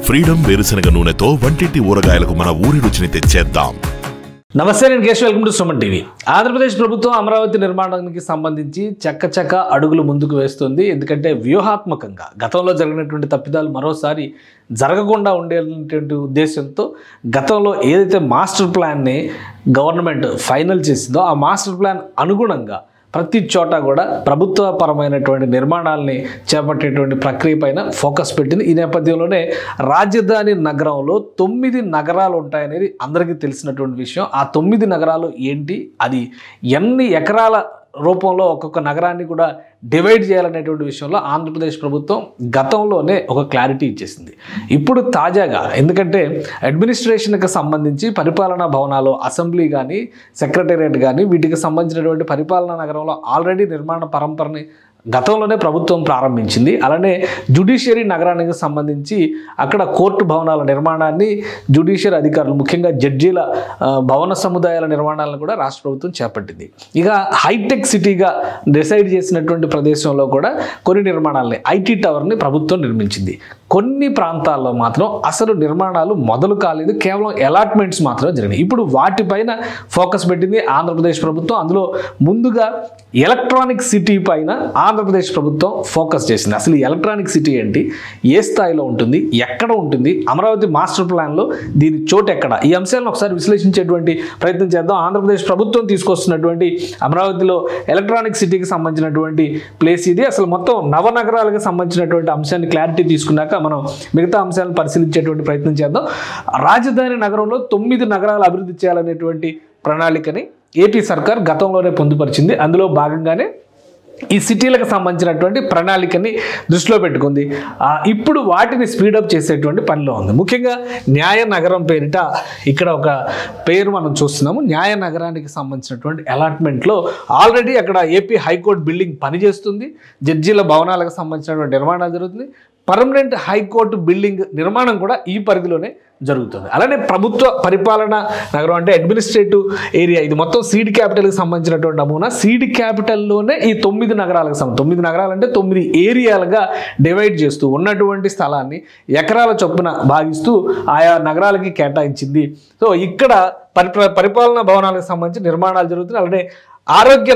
Freedom వేరుశనగ నూనెతో వంటింటి ఊరగాయలకు మన ఊరి రుచిని తెచ్చేద్దాం. నమస్తే, నేను Keshav. Welcome to Suman TV. Andhra Pradesh ప్రభుత్వం అమరావతి నిర్మాణానికి సంబంధించి చక్క అడుగులు ముందుకు వేస్తుంది. ఎందుకంటే వ్యూహాత్మకంగా గతంలో జరిగినటువంటి తప్పిదాలు మరోసారి జరగకుండా ఉండేటువంటి ఉద్దేశంతో గతంలో ఏదైతే మాస్టర్ ప్లాన్ని గవర్నమెంట్ ఫైనల్ చేసిందో ఆ మాస్టర్ ప్లాన్ అనుగుణంగా ప్రతి చోట కూడా ప్రభుత్వపరమైనటువంటి నిర్మాణాలని చేపట్టేటువంటి ప్రక్రియ పైన ఫోకస్ పెట్టింది. ఈ నేపథ్యంలోనే రాజధాని నగరంలో 9 నగరాలు ఉంటాయనేది అందరికీ తెలిసినటువంటి విషయం. ఆ 9 నగరాలు ఏంటి, అది ఎన్ని ఎకరాల రూపంలో ఒక్కొక్క నగరాన్ని కూడా డివైడ్ చేయాలనేటువంటి విషయంలో ఆంధ్రప్రదేశ్ ప్రభుత్వం గతంలోనే ఒక క్లారిటీ ఇచ్చేసింది. ఇప్పుడు తాజాగా ఎందుకంటే అడ్మినిస్ట్రేషన్కి సంబంధించి పరిపాలనా భవనాలు, అసెంబ్లీ కానీ, సెక్రటేరియట్ కానీ వీటికి సంబంధించినటువంటి పరిపాలనా నగరంలో ఆల్రెడీ నిర్మాణ పరంపరని గతంలోనే ప్రభుత్వం ప్రారంభించింది. అలానే జ్యుడిషియరీ నగరానికి సంబంధించి అక్కడ కోర్టు భవనాల నిర్మాణాన్ని జ్యుడిషియరీ అధికారులు, ముఖ్యంగా జడ్జీల భవన సముదాయాల నిర్మాణాలను కూడా రాష్ట్ర ప్రభుత్వం చేపట్టింది. ఇక హైటెక్ సిటీగా డిసైడ్ చేసినటువంటి ప్రదేశంలో కూడా కొన్ని నిర్మాణాలని, ఐటీ టవర్ని ప్రభుత్వం నిర్మించింది. కొన్ని ప్రాంతాల్లో మాత్రం అసలు నిర్మాణాలు మొదలు కాలేదు, కేవలం అలాట్మెంట్స్ మాత్రమే జరిగినాయి. ఇప్పుడు వాటిపైన ఫోకస్ పెట్టింది ఆంధ్రప్రదేశ్ ప్రభుత్వం. అందులో ముందుగా ఎలక్ట్రానిక్ సిటీ పైన ఆంధ్రప్రదేశ్ ప్రభుత్వం ఫోకస్ చేసింది. అసలు ఈ ఎలక్ట్రానిక్ సిటీ ఏంటి, ఏ స్థాయిలో ఉంటుంది, ఎక్కడ ఉంటుంది, అమరావతి మాస్టర్ ప్లాన్లో దీని చోటు ఎక్కడ, ఈ అంశాలను ఒకసారి విశ్లేషించేటువంటి ప్రయత్నం చేద్దాం. ఆంధ్రప్రదేశ్ ప్రభుత్వం తీసుకొస్తున్నటువంటి అమరావతిలో ఎలక్ట్రానిక్ సిటీకి సంబంధించినటువంటి ప్లేస్ ఇది. అసలు మొత్తం నవనగరాలకు సంబంధించినటువంటి అంశాన్ని క్లారిటీ తీసుకున్నాక మనం మిగతా అంశాలను పరిశీలించేటువంటి ప్రయత్నం చేద్దాం. రాజధాని నగరంలో 9 నగరాలు అభివృద్ధి చేయాలనేటువంటి ప్రణాళికని ఏపీ సర్కార్ గతంలోనే పొందుపరిచింది. అందులో భాగంగానే ఈ సిటీలకు సంబంధించినటువంటి ప్రణాళికని దృష్టిలో పెట్టుకుంది. ఇప్పుడు వాటిని స్పీడప్ చేసేటువంటి పనిలో ఉంది. ముఖ్యంగా న్యాయ నగరం పేరిట ఇక్కడ ఒక పేరు మనం చూస్తున్నాము. న్యాయ నగరానికి సంబంధించినటువంటి అలాట్మెంట్లో ఆల్రెడీ అక్కడ ఏపీ హైకోర్టు బిల్డింగ్ పనిచేస్తుంది. జడ్జీల భవనాలకు సంబంధించినటువంటి నిర్మాణాలు జరుగుతుంది. పర్మనెంట్ హైకోర్టు బిల్డింగ్ నిర్మాణం కూడా ఈ పరిధిలోనే జరుగుతుంది. అలానే ప్రభుత్వ పరిపాలనా నగరం అంటే అడ్మినిస్ట్రేటివ్ ఏరియా, ఇది మొత్తం సీడ్ క్యాపిటల్కి సంబంధించినటువంటి నమూనా. సీడ్ క్యాపిటల్లోనే ఈ 9 నగరాలకు 9 నగరాలు అంటే 9 ఏరియాలుగా డివైడ్ చేస్తూ ఉన్నటువంటి స్థలాన్ని ఎకరాల చొప్పున భాగిస్తూ ఆయా నగరాలకి కేటాయించింది. సో ఇక్కడ పరిపాలనా భవనాలకు సంబంధించి నిర్మాణాలు జరుగుతున్నాయి. అలానే ఆరోగ్య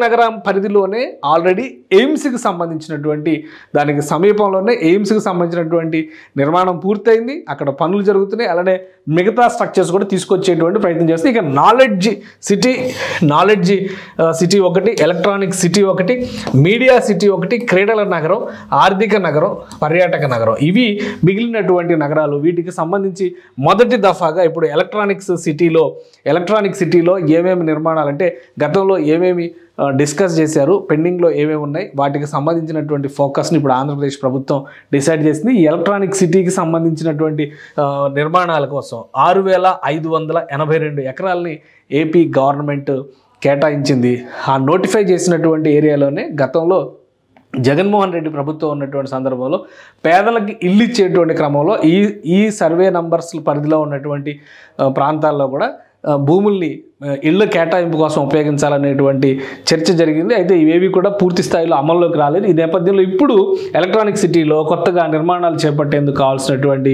నగరం పరిధిలోనే ఆల్రెడీ ఎయిమ్స్కి సంబంధించినటువంటి దానికి సమీపంలోనే ఎయిమ్స్కి సంబంధించినటువంటి నిర్మాణం పూర్తయింది. అక్కడ పనులు జరుగుతున్నాయి. అలానే మిగతా స్ట్రక్చర్స్ కూడా తీసుకొచ్చేటువంటి ప్రయత్నం చేస్తుంది. ఇక నాలెడ్జ్ సిటీ ఒకటి, ఎలక్ట్రానిక్ సిటీ ఒకటి, మీడియా సిటీ ఒకటి, క్రీడల నగరం, ఆర్థిక నగరం, పర్యాటక నగరం, ఇవి మిగిలినటువంటి నగరాలు. వీటికి సంబంధించి మొదటి దఫాగా ఇప్పుడు ఎలక్ట్రానిక్ సిటీలో ఏమేమి నిర్మాణాలంటే గతంలో ఏమేమి డిస్కస్ చేశారు, పెండింగ్లో ఏమేమి ఉన్నాయి, వాటికి సంబంధించినటువంటి ఫోకస్ని ఇప్పుడు ఆంధ్రప్రదేశ్ ప్రభుత్వం డిసైడ్ చేసింది. ఈ ఎలక్ట్రానిక్ సిటీకి సంబంధించినటువంటి నిర్మాణాల కోసం 6582 ఎకరాలని ఏపీ గవర్నమెంట్ కేటాయించింది. ఆ నోటిఫై చేసినటువంటి ఏరియాలోనే గతంలో జగన్మోహన్ రెడ్డి ప్రభుత్వం ఉన్నటువంటి సందర్భంలో పేదలకు ఇల్లు ఇచ్చేటువంటి క్రమంలో ఈ సర్వే నంబర్స్ పరిధిలో ఉన్నటువంటి ప్రాంతాల్లో కూడా భూముల్ని ఇళ్ల కేటాయింపు కోసం ఉపయోగించాలనేటువంటి చర్చ జరిగింది. అయితే ఇవేవి కూడా పూర్తి స్థాయిలో అమల్లోకి రాలేదు. ఈ నేపథ్యంలో ఇప్పుడు ఎలక్ట్రానిక్ సిటీలో కొత్తగా నిర్మాణాలు చేపట్టేందుకు కావాల్సినటువంటి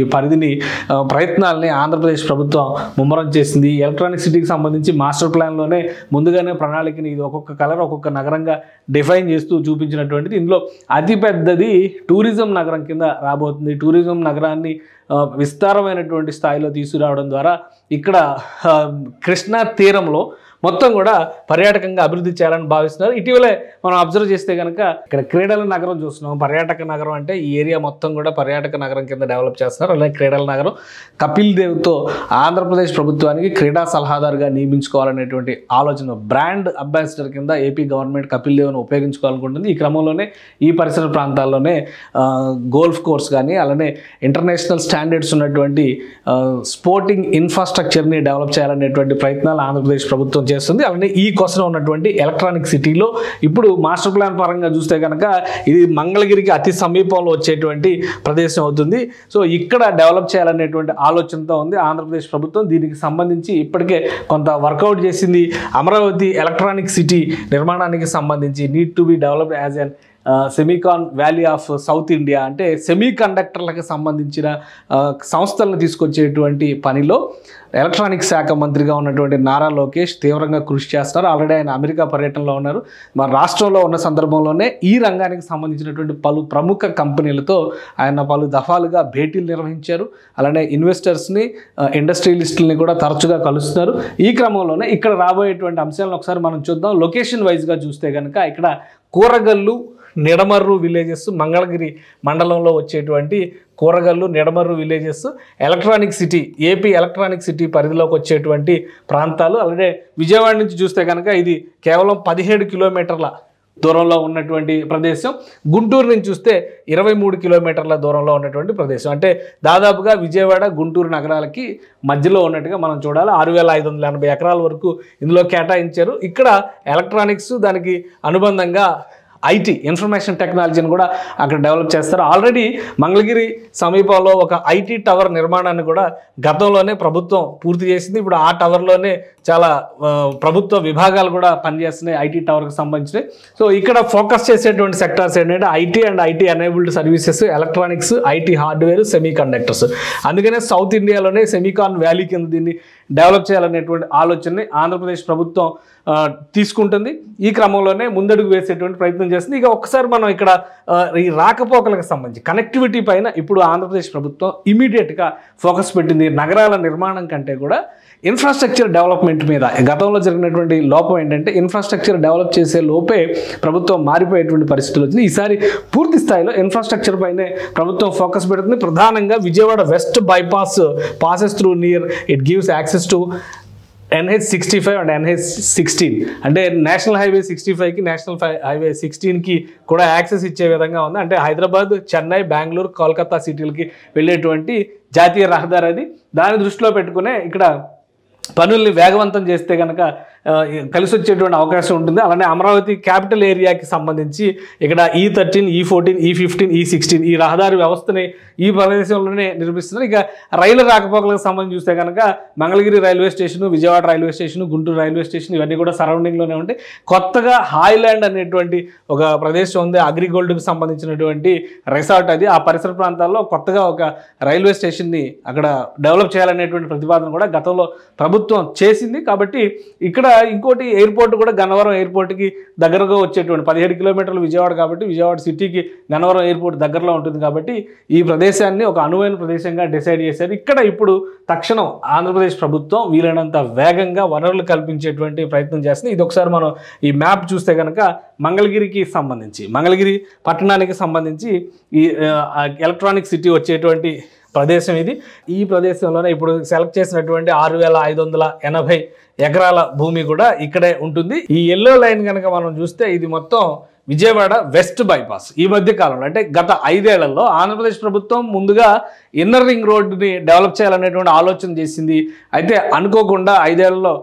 ప్రయత్నాలని ఆంధ్రప్రదేశ్ ప్రభుత్వం ముమ్మరం చేసింది. ఎలక్ట్రానిక్ సిటీకి సంబంధించి మాస్టర్ ప్లాన్లోనే ముందుగానే ప్రణాళికని ఇది ఒక్కొక్క కలర్ ఒక్కొక్క నగరంగా డిఫైన్ చేస్తూ చూపించినటువంటిది. ఇందులో అతిపెద్దది టూరిజం నగరం కింద రాబోతుంది. టూరిజం నగరాన్ని విస్తారమైనటువంటి స్థాయిలో తీసుకురావడం ద్వారా ఇక్కడ కృష్ణా తీరంలో మొత్తం కూడా పర్యాటకంగా అభివృద్ధి చేయాలని భావిస్తున్నారు. ఇటీవలే మనం అబ్జర్వ్ చేస్తే కనుక ఇక్కడ క్రీడల నగరం చూస్తున్నాం. పర్యాటక నగరం అంటే ఈ ఏరియా మొత్తం కూడా పర్యాటక నగరం కింద డెవలప్ చేస్తున్నారు. అలాగే క్రీడల నగరం కపిల్ దేవ్తో ఆంధ్రప్రదేశ్ ప్రభుత్వానికి క్రీడా సలహాదారుగా నియమించుకోవాలనేటువంటి ఆలోచన, బ్రాండ్ అంబాసిడర్ కింద ఏపీ గవర్నమెంట్ కపిల్ దేవ్ను ఉపయోగించుకోవాలనుకుంటుంది. ఈ క్రమంలోనే ఈ పరిసర ప్రాంతాల్లోనే గోల్ఫ్ కోర్స్ కానీ, అలానే ఇంటర్నేషనల్ స్టాండర్డ్స్ ఉన్నటువంటి స్పోర్టింగ్ ఇన్ఫ్రాస్ట్రక్చర్ని డెవలప్ చేయాలనేటువంటి ప్రయత్నాలు ఆంధ్రప్రదేశ్ ప్రభుత్వం చేస్తుంది. అలానే ఈ కోసం ఉన్నటువంటి ఎలక్ట్రానిక్ సిటీలో ఇప్పుడు మాస్టర్ ప్లాన్ పరంగా చూస్తే కనుక ఇది మంగళగిరికి అతి సమీపంలో వచ్చేటువంటి ప్రదేశం అవుతుంది. సో ఇక్కడ డెవలప్ చేయాలనేటువంటి ఆలోచనతో ఉంది ఆంధ్రప్రదేశ్ ప్రభుత్వం. దీనికి సంబంధించి ఇప్పటికే కొంత వర్కౌట్ చేసింది. అమరావతి ఎలక్ట్రానిక్ సిటీ నిర్మాణానికి సంబంధించి need to be developed as N SEMICON valley of south India, అంటే సెమీ కండక్టర్లకు సంబంధించిన సంస్థలను తీసుకొచ్చేటువంటి పనిలో ఎలక్ట్రానిక్స్ శాఖ మంత్రిగా ఉన్నటువంటి నారా లోకేష్ తీవ్రంగా కృషి చేస్తారు. ఆల్రెడీ ఆయన అమెరికా పర్యటనలో ఉన్నారు. మన రాష్ట్రంలో ఉన్న సందర్భంలోనే ఈ రంగానికి సంబంధించినటువంటి పలు ప్రముఖ కంపెనీలతో ఆయన పలు దఫాలుగా భేటీలు నిర్వహించారు. అలానే ఇన్వెస్టర్స్ని, ఇండస్ట్రియలిస్టులని కూడా తరచుగా కలుస్తున్నారు. ఈ క్రమంలోనే ఇక్కడ రాబోయేటువంటి అంశాలను ఒకసారి మనం చూద్దాం. లొకేషన్ వైజ్గా చూస్తే కనుక ఇక్కడ కూరగల్లు, నిడమర్రు విలేజెస్, మంగళగిరి మండలంలో వచ్చేటువంటి Kuragallu, Nidamarru villages electronic city, AP electronic city పరిధిలోకి వచ్చేటువంటి ప్రాంతాలు. అలాగే విజయవాడ నుంచి చూస్తే కనుక ఇది కేవలం 17 కిలోమీటర్ల దూరంలో ఉన్నటువంటి ప్రదేశం. గుంటూరు నుంచి చూస్తే 23 కిలోమీటర్ల దూరంలో ఉన్నటువంటి ప్రదేశం. అంటే దాదాపుగా విజయవాడ, గుంటూరు నగరాలకి మధ్యలో ఉన్నట్టుగా మనం చూడాలి. 6580 ఎకరాల వరకు ఇందులో కేటాయించారు. ఇక్కడ ఎలక్ట్రానిక్స్, దానికి అనుబంధంగా ఐటీ, ఇన్ఫర్మేషన్ టెక్నాలజీని కూడా అక్కడ డెవలప్ చేస్తారు. ఆల్రెడీ మంగళగిరి సమీపంలో ఒక ఐటీ టవర్ నిర్మాణాన్ని కూడా గతంలోనే ప్రభుత్వం పూర్తి చేసింది. ఇప్పుడు ఆ టవర్లోనే చాలా ప్రభుత్వ విభాగాలు కూడా పనిచేస్తున్నాయి ఐటీ టవర్కి సంబంధించినవి. సో ఇక్కడ ఫోకస్ చేసేటువంటి సెక్టార్స్ ఏంటంటే IT and IT enabled services, electronics, IT hardware, semi conductors. అందుకనే సౌత్ ఇండియాలోనే సెమీకాన్ వ్యాలీ కింద దీన్ని డెవలప్ చేయాలనేటువంటి ఆలోచనని ఆంధ్రప్రదేశ్ ప్రభుత్వం తీసుకుంటుంది. ఈ క్రమంలోనే ముందడుగు వేసేటువంటి ప్రయత్నం చేస్తుంది. ఇక ఒక్కసారి మనం ఇక్కడ ఈ రాకపోకలకు సంబంధించి కనెక్టివిటీ పైన ఇప్పుడు ఆంధ్రప్రదేశ్ ప్రభుత్వం ఇమీడియట్గా ఫోకస్ పెట్టింది. నగరాల నిర్మాణం కంటే కూడా ఇన్ఫ్రాస్ట్రక్చర్ డెవలప్మెంట్ మీద. గతంలో జరిగినటువంటి లోపం ఏంటంటే ఇన్ఫ్రాస్ట్రక్చర్ డెవలప్ చేసే లోపే ప్రభుత్వం మారిపోయేటువంటి పరిస్థితులు వచ్చింది. ఈసారి పూర్తి స్థాయిలో ఇన్ఫ్రాస్ట్రక్చర్ పైనే ప్రభుత్వం ఫోకస్ పెడుతుంది. ప్రధానంగా Vijayawada west bypass passes through near, it gives access to NH65 and NH16, అంటే నేషనల్ హైవే 65కి, నేషనల్ హైవే 16కి కూడా యాక్సెస్ ఇచ్చే విధంగా ఉంది. అంటే హైదరాబాద్, చెన్నై, బెంగళూరు, కోల్కతా సిటీలకి వెళ్ళేటువంటి జాతీయ రహదారి అది. దాన్ని దృష్టిలో పెట్టుకునే ఇక్కడ పనుల్ని వేగవంతం చేస్తే కనుక కలిసి వచ్చేటువంటి అవకాశం ఉంటుంది. అలానే అమరావతి క్యాపిటల్ ఏరియాకి సంబంధించి ఇక్కడ E13, E14, E15, E16 ఈ రహదారి వ్యవస్థని ఈ ప్రదేశంలోనే నిర్మిస్తున్నారు. ఇక రైలు రాకపోకలకు సంబంధించి చూస్తే కనుక Mangalagiri railway station, Vijayawada railway station, Guntur railway station ఇవన్నీ కూడా సరౌండింగ్లోనే ఉంటాయి. కొత్తగా హాయ్లాండ్ అనేటువంటి ఒక ప్రదేశం ఉంది, అగ్రిగోల్డ్కి సంబంధించినటువంటి రిసార్ట్ అది. ఆ పరిసర ప్రాంతాల్లో కొత్తగా ఒక రైల్వే స్టేషన్ని అక్కడ డెవలప్ చేయాలనేటువంటి ప్రతిపాదన కూడా గతంలో ప్రభుత్వం చేసింది. కాబట్టి ఇక్కడ ఇంకోటి ఎయిర్పోర్ట్ కూడా గన్నవరం ఎయిర్పోర్ట్కి దగ్గరగా వచ్చేటువంటి 17 కిలోమీటర్లు విజయవాడ కాబట్టి విజయవాడ సిటీకి గన్నవరం ఎయిర్పోర్ట్ దగ్గరలో ఉంటుంది. కాబట్టి ఈ ప్రదేశాన్ని ఒక అనువైన ప్రదేశంగా డిసైడ్ చేశారు. ఇక్కడ ఇప్పుడు తక్షణం ఆంధ్రప్రదేశ్ ప్రభుత్వం వీలైనంత వేగంగా వనరులు కల్పించేటువంటి ప్రయత్నం చేస్తుంది. ఇది ఒకసారి మనం ఈ మ్యాప్ చూస్తే కనుక మంగళగిరికి సంబంధించి, మంగళగిరి పట్టణానికి సంబంధించి ఈ ఎలక్ట్రానిక్ సిటీ వచ్చేటువంటి ప్రదేశం ఇది. ఈ ప్రదేశంలోనే ఇప్పుడు సెలెక్ట్ చేసినటువంటి 6580 ఎకరాల భూమి కూడా ఇక్కడే ఉంటుంది. ఈ ఎల్లో లైన్ కనుక మనం చూస్తే ఇది మొత్తం విజయవాడ వెస్ట్ బైపాస్. ఈ మధ్య కాలంలో అంటే గత 5 ఏళ్లలో ఆంధ్రప్రదేశ్ ప్రభుత్వం ముందుగా ఇన్నర్ రింగ్ రోడ్డుని డెవలప్ చేయాలనేటువంటి ఆలోచన చేసింది. అయితే అనుకోకుండా 5 ఏళ్లలో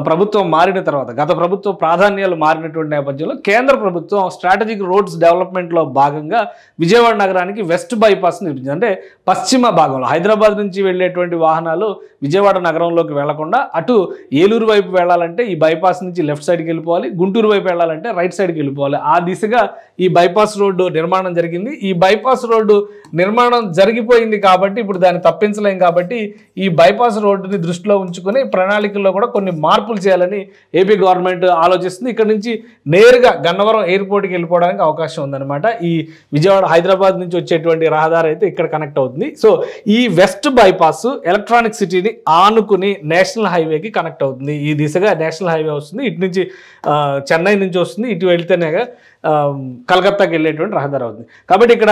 ప్రభుత్వం మారిన తర్వాత, గత ప్రభుత్వం ప్రాధాన్యాలు మారినటువంటి నేపథ్యంలో కేంద్ర ప్రభుత్వం స్ట్రాటజిక్ రోడ్స్ డెవలప్మెంట్లో భాగంగా విజయవాడ నగరానికి వెస్ట్ బైపాస్ నిర్మించింది. అంటే పశ్చిమ భాగంలో హైదరాబాద్ నుంచి వెళ్ళేటువంటి వాహనాలు విజయవాడ నగరంలోకి వెళ్లకుండా అటు ఏలూరు వైపు వెళ్ళాలంటే ఈ బైపాస్ నుంచి లెఫ్ట్ సైడ్కి వెళ్ళిపోవాలి, గుంటూరు వైపు వెళ్ళాలంటే రైట్ సైడ్కి వెళ్ళిపోవాలి. ఆ దిశగా ఈ బైపాస్ రోడ్డు నిర్మాణం జరిగింది. ఈ బైపాస్ రోడ్డు నిర్మాణం జరిగిపోయింది కాబట్టి ఇప్పుడు దాన్ని తప్పించలేం. కాబట్టి ఈ బైపాస్ రోడ్డుని దృష్టిలో ఉంచుకొని ప్రణాళికల్లో కూడా కొన్ని మార్పులు చేయాలని ఏపీ గవర్నమెంట్ ఆలోచిస్తుంది. ఇక్కడ నుంచి నేరుగా గన్నవరం ఎయిర్పోర్ట్కి వెళ్ళిపోవడానికి అవకాశం ఉందన్నమాట. ఈ విజయవాడ హైదరాబాద్ నుంచి వచ్చేటువంటి రహదారి అయితే ఇక్కడ కనెక్ట్ అవుతుంది. సో ఈ వెస్ట్ బైపాస్ ఎలక్ట్రానిక్ సిటీని ఆనుకుని నేషనల్ హైవేకి కనెక్ట్ అవుతుంది. ఈ దిశగా నేషనల్ హైవే వస్తుంది. ఇటు నుంచి చెన్నై నుంచి వస్తుంది, ఇటు వెళ్తేనే కలకత్తాకి వెళ్ళేటువంటి రహదారి అవుతుంది. కాబట్టి ఇక్కడ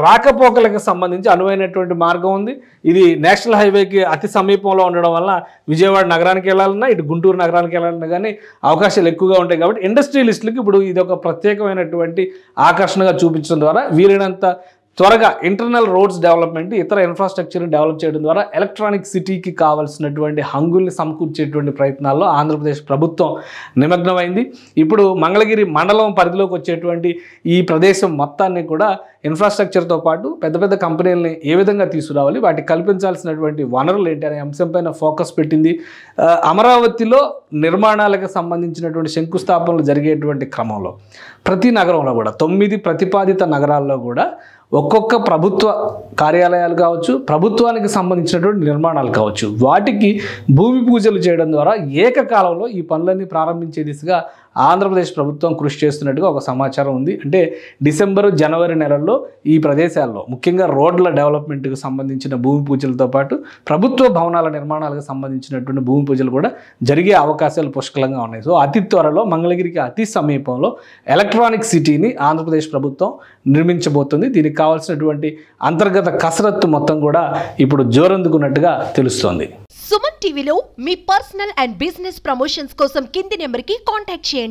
రాకపోకలకు సంబంధించి అనువైనటువంటి మార్గం ఉంది. ఇది నేషనల్ హైవేకి అతి సమీపంలో ఉండడం వల్ల విజయవాడ నగరానికి వెళ్ళాలన్నా, ఇటు గుంటూరు నగరానికి వెళ్ళాలన్నా కానీ అవకాశాలు ఎక్కువగా ఉంటాయి. కాబట్టి ఇండస్ట్రియలిస్టులకి ఇప్పుడు ఇది ఒక ప్రత్యేకమైనటువంటి ఆకర్షణగా చూపించడం ద్వారా వీలైనంత త్వరగా ఇంటర్నల్ రోడ్స్ డెవలప్మెంట్, ఇతర ఇన్ఫ్రాస్ట్రక్చర్ని డెవలప్ చేయడం ద్వారా ఎలక్ట్రానిక్ సిటీకి కావాల్సినటువంటి హంగుల్ని సమకూర్చేటువంటి ప్రయత్నాల్లో ఆంధ్రప్రదేశ్ ప్రభుత్వం నిమగ్నమైంది. ఇప్పుడు మంగళగిరి మండలం పరిధిలోకి వచ్చేటువంటి ఈ ప్రదేశం మొత్తాన్ని కూడా ఇన్ఫ్రాస్ట్రక్చర్తో పాటు పెద్ద పెద్ద కంపెనీలని ఏ విధంగా తీసుకురావాలి, వాటికి కల్పించాల్సినటువంటి వనరులు ఏంటి అనే అంశంపైన ఫోకస్ పెట్టింది. అమరావతిలో నిర్మాణాలకు సంబంధించినటువంటి శంకుస్థాపనలు జరిగేటువంటి క్రమంలో ప్రతి నగరంలో కూడా 9 ప్రతిపాదిత నగరాల్లో కూడా ఒక్కొక్క ప్రభుత్వ కార్యాలయాలు కావచ్చు, ప్రభుత్వానికి సంబంధించినటువంటి నిర్మాణాలు కావచ్చు, వాటికి భూమి పూజలు చేయడం ద్వారా ఏకకాలంలో ఈ పనులన్నీ ప్రారంభించే దిశగా ఆంధ్రప్రదేశ్ ప్రభుత్వం కృషి చేస్తున్నట్టుగా ఒక సమాచారం ఉంది. అంటే డిసెంబరు జనవరి నెలల్లో ఈ ప్రదేశాల్లో ముఖ్యంగా రోడ్ల డెవలప్మెంట్కి సంబంధించిన భూమి పూజలతో పాటు ప్రభుత్వ భవనాల నిర్మాణాలకు సంబంధించినటువంటి భూమి పూజలు కూడా జరిగే అవకాశాలు పుష్కలంగా ఉన్నాయి. సో అతి త్వరలో మంగళగిరికి అతి సమీపంలో ఎలక్ట్రానిక్ సిటీని ఆంధ్రప్రదేశ్ ప్రభుత్వం నిర్మించబోతుంది. దీనికి కావాల్సినటువంటి అంతర్గత కసరత్తు మొత్తం కూడా ఇప్పుడు జోరందుకున్నట్టుగా తెలుస్తోంది. సుమన్ టీవీలో మీ పర్సనల్ అండ్ బిజినెస్ ప్రమోషన్స్ కోసం కింది నెంబర్కి కాంటాక్ట్ చేయండి.